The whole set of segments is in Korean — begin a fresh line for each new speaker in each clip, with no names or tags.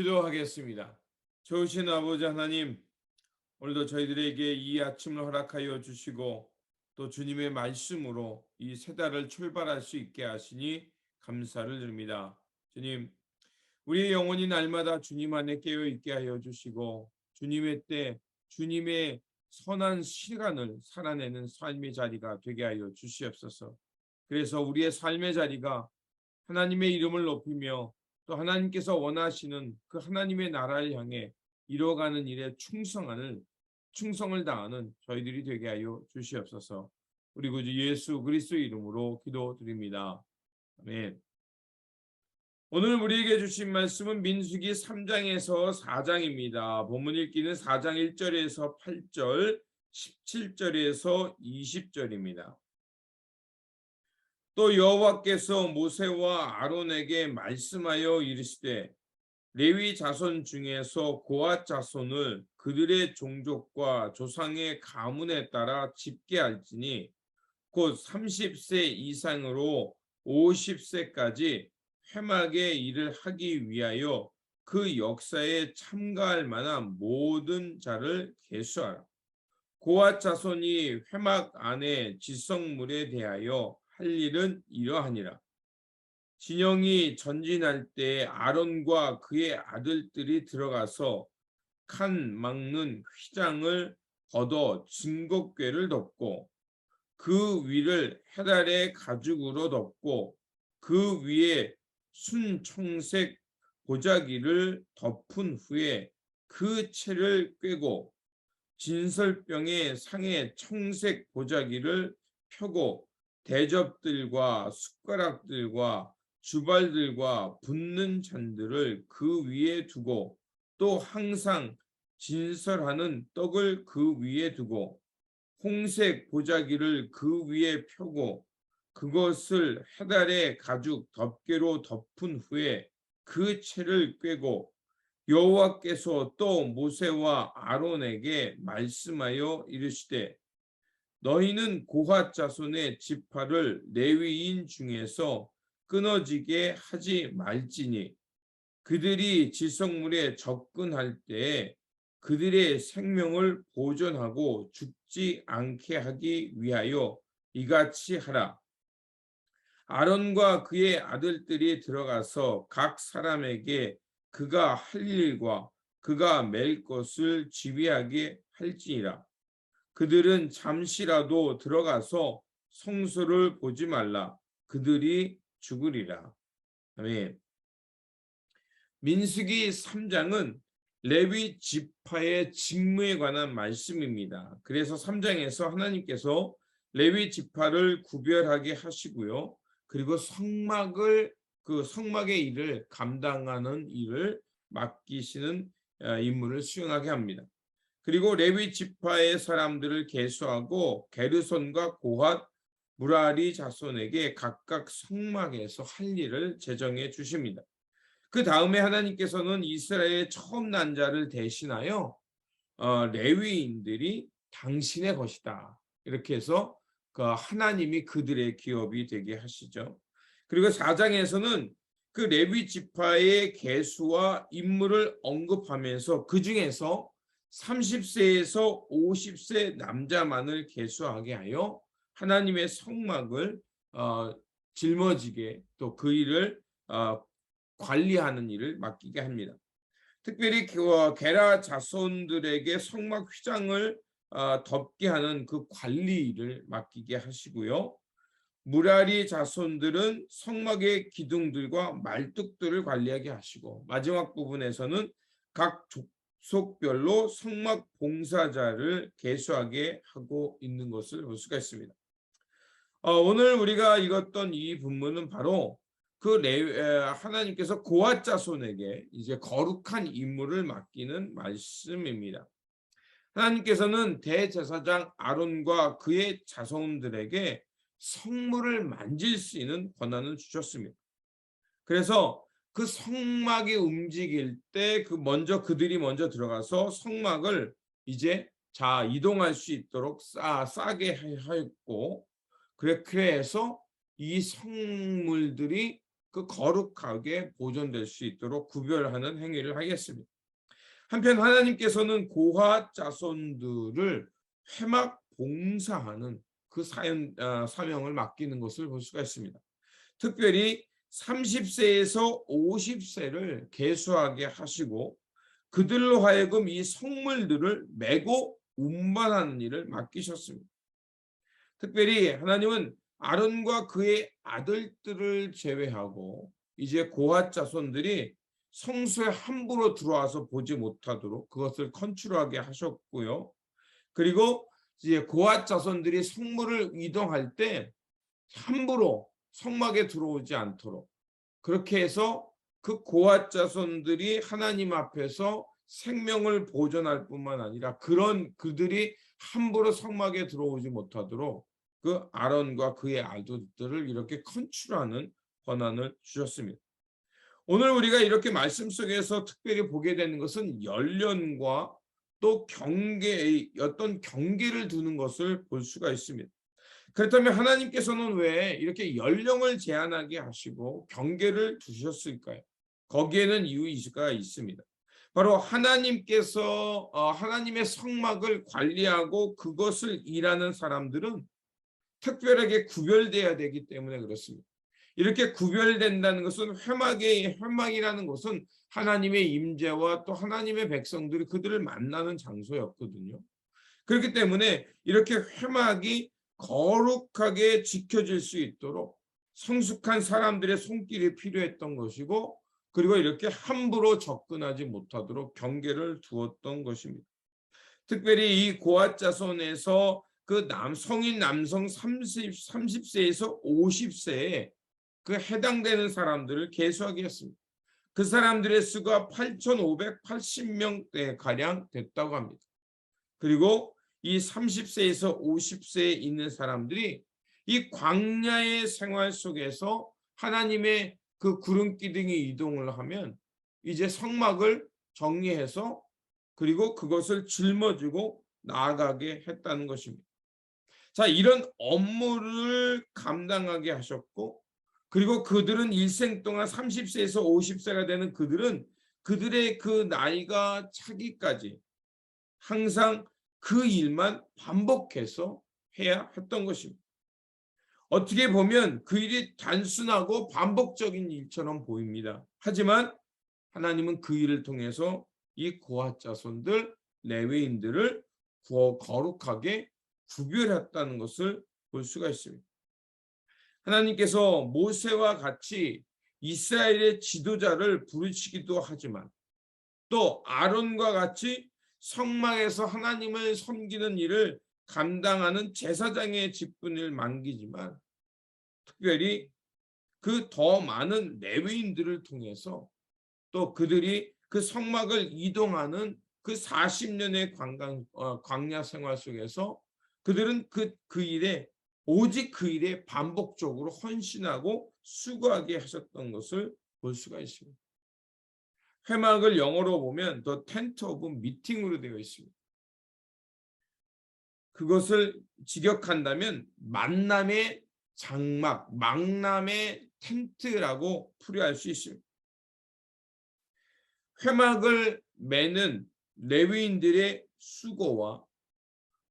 기도하겠습니다. 좋으신 아버지 하나님, 오늘도 저희들에게 이 아침을 허락하여 주시고 또 주님의 말씀으로 이 새 달을 출발할 수 있게 하시니 감사를 드립니다. 주님, 우리의 영혼이 날마다 주님 안에 깨어 있게 하여 주시고 주님의 때, 주님의 선한 시간을 살아내는 삶의 자리가 되게 하여 주시옵소서. 그래서 우리의 삶의 자리가 하나님의 이름을 높이며 또 하나님께서 원하시는 그 하나님의 나라를 향해 이뤄가는 일에 충성을 다하는 저희들이 되게 하여 주시옵소서. 우리 구주 예수 그리스도의 이름으로 기도드립니다. 아멘. 오늘 우리에게 주신 말씀은 민수기 3장에서 4장입니다. 본문 읽기는 4장 1절에서 8절, 17절에서 20절입니다. 또 여호와께서 모세와 아론에게 말씀하여 이르시되 레위 자손 중에서 고핫 자손을 그들의 종족과 조상의 가문에 따라 집계할지니 곧 30세 이상으로 50세까지 회막의 일을 하기 위하여 그 역사에 참가할 만한 모든 자를 계수하라. 고핫 자손이 회막 안에 지성물에 대하여 할 일은 이러하니라. 진영이 전진할 때 아론과 그의 아들들이 들어가서 칸 막는 휘장을 걷어 증거궤를 덮고 그 위를 헤달의 가죽으로 덮고 그 위에 순청색 보자기를 덮은 후에 그 채를 꿰고 진설병의 상에 청색 보자기를 펴고 대접들과 숟가락들과 주발들과 붓는 잔들을 그 위에 두고 또 항상 진설하는 떡을 그 위에 두고 홍색 보자기를 그 위에 펴고 그것을 헤달의 가죽 덮개로 덮은 후에 그 채를 꿰고 여호와께서 또 모세와 아론에게 말씀하여 이르시되 너희는 고핫 자손의 지파를 레위인 중에서 끊어지게 하지 말지니 그들이 지성물에 접근할 때에 그들의 생명을 보존하고 죽지 않게 하기 위하여 이같이 하라. 아론과 그의 아들들이 들어가서 각 사람에게 그가 할 일과 그가 맬 것을 지휘하게 할지니라. 그들은 잠시라도 들어가서 성소를 보지 말라. 그들이 죽으리라. 아멘. 민수기 3장은 레위 지파의 직무에 관한 말씀입니다. 그래서 3장에서 하나님께서 레위 지파를 구별하게 하시고요. 그리고 성막의 일을 감당하는 일을 맡기시는 임무를 수행하게 합니다. 그리고 레위 지파의 사람들을 계수하고 게르손과 고핫, 무라리 자손에게 각각 성막에서 할 일을 제정해 주십니다. 그 다음에 하나님께서는 이스라엘의 처음 난 자를 대신하여 레위인들이 당신의 것이다. 이렇게 해서 하나님이 그들의 기업이 되게 하시죠. 그리고 4장에서는 그 레위 지파의 계수와 임무를 언급하면서 그 중에서 30세에서 50세 남자만을 계수하게 하여 하나님의 성막을 짊어지게 또 그 일을 관리하는 일을 맡기게 합니다. 특별히 게라 자손들에게 성막 휘장을 덮게 하는 그 관리 일을 맡기게 하시고요. 무라리 자손들은 성막의 기둥들과 말뚝들을 관리하게 하시고 마지막 부분에서는 각 족속별로 성막 봉사자를 계수하게 하고 있는 것을 볼 수가 있습니다. 오늘 우리가 읽었던 이 본문은 바로 하나님께서 고핫 자손에게 이제 거룩한 임무를 맡기는 말씀입니다. 하나님께서는 대제사장 아론과 그의 자손들에게 성물을 만질 수 있는 권한을 주셨습니다. 그래서 그 성막이 움직일 때 그들이 먼저 들어가서 성막을 이제 이동할 수 있도록 싸게 하였고 그렇게 해서 이 성물들이 그 거룩하게 보존될 수 있도록 구별하는 행위를 하겠습니다. 한편 하나님께서는 고핫 자손들을 회막 봉사하는 그 사명을 맡기는 것을 볼 수가 있습니다. 특별히 30세에서 50세를 계수하게 하시고 그들로 하여금 이 성물들을 메고 운반하는 일을 맡기셨습니다. 특별히 하나님은 아론과 그의 아들들을 제외하고 이제 고핫 자손들이 성소에 함부로 들어와서 보지 못하도록 그것을 컨트롤하게 하셨고요. 그리고 이제 고핫 자손들이 성물을 이동할 때 함부로 성막에 들어오지 않도록 그렇게 해서 그 고핫 자손들이 하나님 앞에서 생명을 보존할 뿐만 아니라 그런 그들이 함부로 성막에 들어오지 못하도록 그 아론과 그의 아들들을 이렇게 컨트롤하는 권한을 주셨습니다. 오늘 우리가 이렇게 말씀 속에서 특별히 보게 되는 것은 연련과 또 경계의 어떤 경계를 두는 것을 볼 수가 있습니다. 그렇다면 하나님께서는 왜 이렇게 연령을 제한하게 하시고 경계를 두셨을까요? 거기에는 이유가 있습니다. 바로 하나님께서 하나님의 성막을 관리하고 그것을 일하는 사람들은 특별하게 구별돼야 되기 때문에 그렇습니다. 이렇게 구별된다는 것은 회막이라는 것은 하나님의 임재와 또 하나님의 백성들이 그들을 만나는 장소였거든요. 그렇기 때문에 이렇게 회막이 거룩하게 지켜질 수 있도록 성숙한 사람들의 손길이 필요했던 것이고 그리고 이렇게 함부로 접근하지 못하도록 경계를 두었던 것입니다. 특별히 이 고핫 자손에서 그 성인 남성 30세에서 50세에 그 해당되는 사람들을 계수하게 했습니다. 그 사람들의 수가 8,580명대 가량 됐다고 합니다. 그리고 이 30세에서 50세에 있는 사람들이 이 광야의 생활 속에서 하나님의 그 구름 기둥이 이동을 하면 이제 성막을 정리해서 그리고 그것을 짊어지고 나아가게 했다는 것입니다. 자, 이런 업무를 감당하게 하셨고 그리고 그들은 일생 동안 30세에서 50세가 되는 그들은 그들의 그 나이가 차기까지 항상 그 일만 반복해서 해야 했던 것입니다. 어떻게 보면 그 일이 단순하고 반복적인 일처럼 보입니다. 하지만 하나님은 그 일을 통해서 이 고핫 자손들 레위인들을 거룩하게 구별했다는 것을 볼 수가 있습니다. 하나님께서 모세와 같이 이스라엘의 지도자를 부르시기도 하지만 또 아론과 같이 성막에서 하나님을 섬기는 일을 감당하는 제사장의 직분을 맡기지만 특별히 그 더 많은 레위인들을 통해서 또 그들이 그 성막을 이동하는 그 40년의 광야 생활 속에서 그들은 그 일에 오직 그 일에 반복적으로 헌신하고 수고하게 하셨던 것을 볼 수가 있습니다. 회막을 영어로 보면 The Tent of Meeting으로 되어 있습니다. 그것을 직역한다면 만남의 장막, 망남의 텐트라고 풀이할 수 있습니다. 회막을 매는 레위인들의 수고와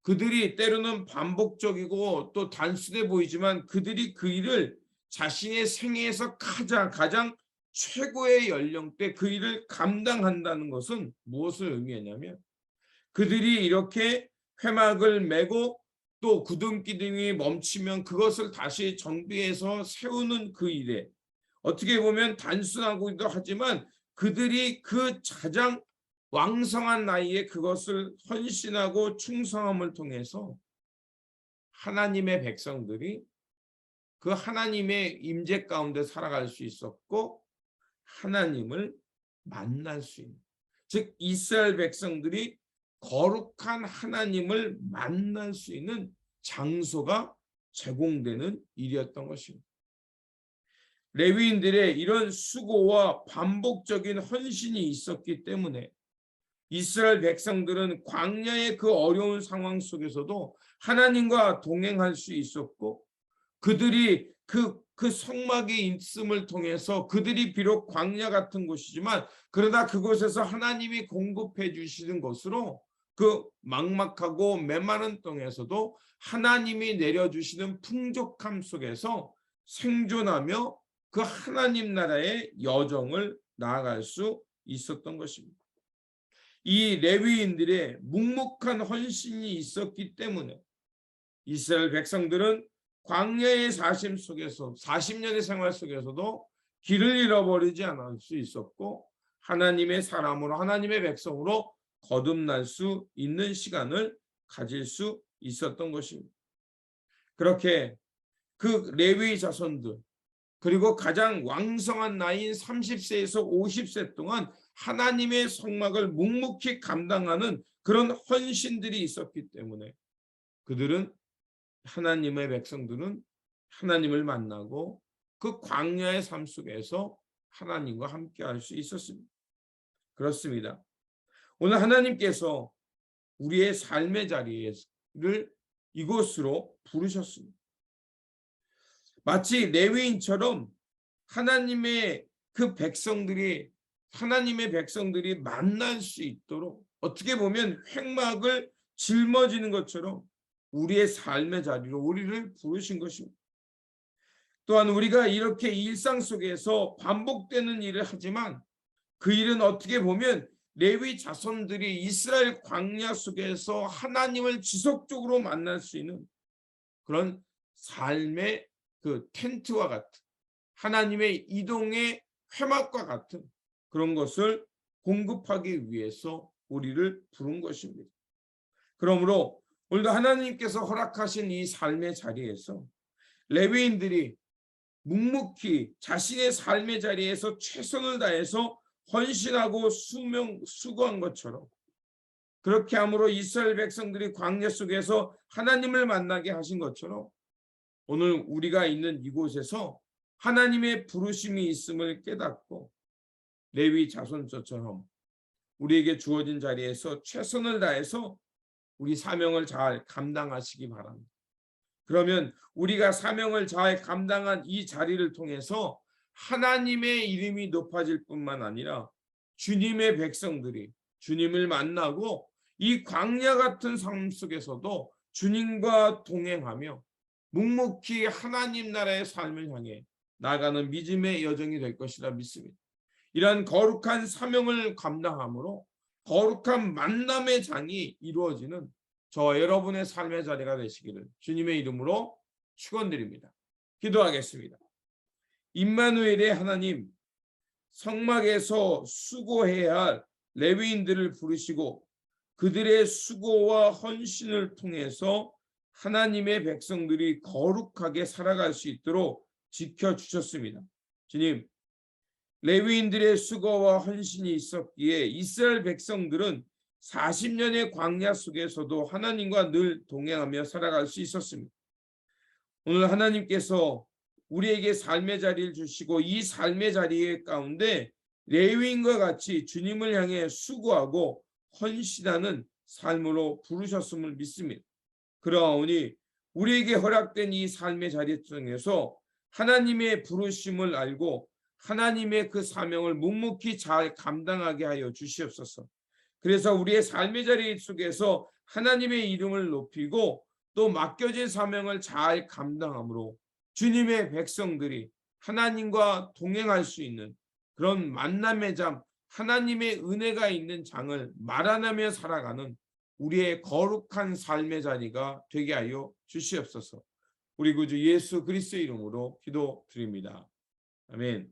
그들이 때로는 반복적이고 또 단순해 보이지만 그들이 그 일을 자신의 생애에서 가장 최고의 연령대 그 일을 감당한다는 것은 무엇을 의미하냐면 그들이 이렇게 회막을 메고 또 구름 기둥이 멈추면 그것을 다시 정비해서 세우는 그 일에 어떻게 보면 단순하기도 하지만 그들이 그 가장 왕성한 나이에 그것을 헌신하고 충성함을 통해서 하나님의 백성들이 그 하나님의 임재 가운데 살아갈 수 있었고 하나님을 만날 수 있는 즉 이스라엘 백성들이 거룩한 하나님을 만날 수 있는 장소가 제공되는 일이었던 것입니다. 레위인들의 이런 수고와 반복적인 헌신이 있었기 때문에 이스라엘 백성들은 광야의 그 어려운 상황 속에서도 하나님과 동행할 수 있었고 그들이 그 그 성막에 있음을 통해서 그들이 비록 광야 같은 곳이지만 그러나 그곳에서 하나님이 공급해 주시는 것으로 그 막막하고 메마른 땅에서도 하나님이 내려주시는 풍족함 속에서 생존하며 그 하나님 나라의 여정을 나아갈 수 있었던 것입니다. 이 레위인들의 묵묵한 헌신이 있었기 때문에 이스라엘 백성들은 광야의 사심 속에서 40년의 생활 속에서도 길을 잃어버리지 않을 수 있었고 하나님의 사람으로 하나님의 백성으로 거듭날 수 있는 시간을 가질 수 있었던 것입니다. 그렇게 그 레위 자손들 그리고 가장 왕성한 나이인 30세에서 50세 동안 하나님의 성막을 묵묵히 감당하는 그런 헌신들이 있었기 때문에 그들은 하나님의 백성들은 하나님을 만나고 그 광야의 삶 속에서 하나님과 함께 할 수 있었습니다. 그렇습니다. 오늘 하나님께서 우리의 삶의 자리를 이곳으로 부르셨습니다. 마치 레위인처럼 하나님의 백성들이 만날 수 있도록 어떻게 보면 횡막을 짊어지는 것처럼 우리의 삶의 자리로 우리를 부르신 것입니다. 또한 우리가 이렇게 일상 속에서 반복되는 일을 하지만 그 일은 어떻게 보면 레위 자손들이 이스라엘 광야 속에서 하나님을 지속적으로 만날 수 있는 그런 삶의 그 텐트와 같은 하나님의 이동의 회막과 같은 그런 것을 공급하기 위해서 우리를 부른 것입니다. 그러므로 오늘도 하나님께서 허락하신 이 삶의 자리에서 레위인들이 묵묵히 자신의 삶의 자리에서 최선을 다해서 헌신하고 수고한 것처럼 그렇게 함으로 이스라엘 백성들이 광야 속에서 하나님을 만나게 하신 것처럼 오늘 우리가 있는 이곳에서 하나님의 부르심이 있음을 깨닫고 레위 자손처럼 우리에게 주어진 자리에서 최선을 다해서 우리 사명을 잘 감당하시기 바랍니다. 그러면 우리가 사명을 잘 감당한 이 자리를 통해서 하나님의 이름이 높아질 뿐만 아니라 주님의 백성들이 주님을 만나고 이 광야 같은 삶 속에서도 주님과 동행하며 묵묵히 하나님 나라의 삶을 향해 나아가는 믿음의 여정이 될 것이라 믿습니다. 이러한 거룩한 사명을 감당함으로 거룩한 만남의 장이 이루어지는 저와 여러분의 삶의 자리가 되시기를 주님의 이름으로 축원드립니다. 기도하겠습니다. 임마누엘의 하나님, 성막에서 수고해야 할 레위인들을 부르시고 그들의 수고와 헌신을 통해서 하나님의 백성들이 거룩하게 살아갈 수 있도록 지켜주셨습니다. 주님, 레위인들의 수고와 헌신이 있었기에 이스라엘 백성들은 40년의 광야 속에서도 하나님과 늘 동행하며 살아갈 수 있었습니다. 오늘 하나님께서 우리에게 삶의 자리를 주시고 이 삶의 자리 가운데 레위인과 같이 주님을 향해 수고하고 헌신하는 삶으로 부르셨음을 믿습니다. 그러하오니 우리에게 허락된 이 삶의 자리 중에서 하나님의 부르심을 알고 하나님의 그 사명을 묵묵히 잘 감당하게 하여 주시옵소서. 그래서 우리의 삶의 자리 속에서 하나님의 이름을 높이고 또 맡겨진 사명을 잘 감당함으로 주님의 백성들이 하나님과 동행할 수 있는 그런 만남의 장, 하나님의 은혜가 있는 장을 말하며 살아가는 우리의 거룩한 삶의 자리가 되게 하여 주시옵소서. 우리 구주 예수 그리스도의 이름으로 기도드립니다. 아멘.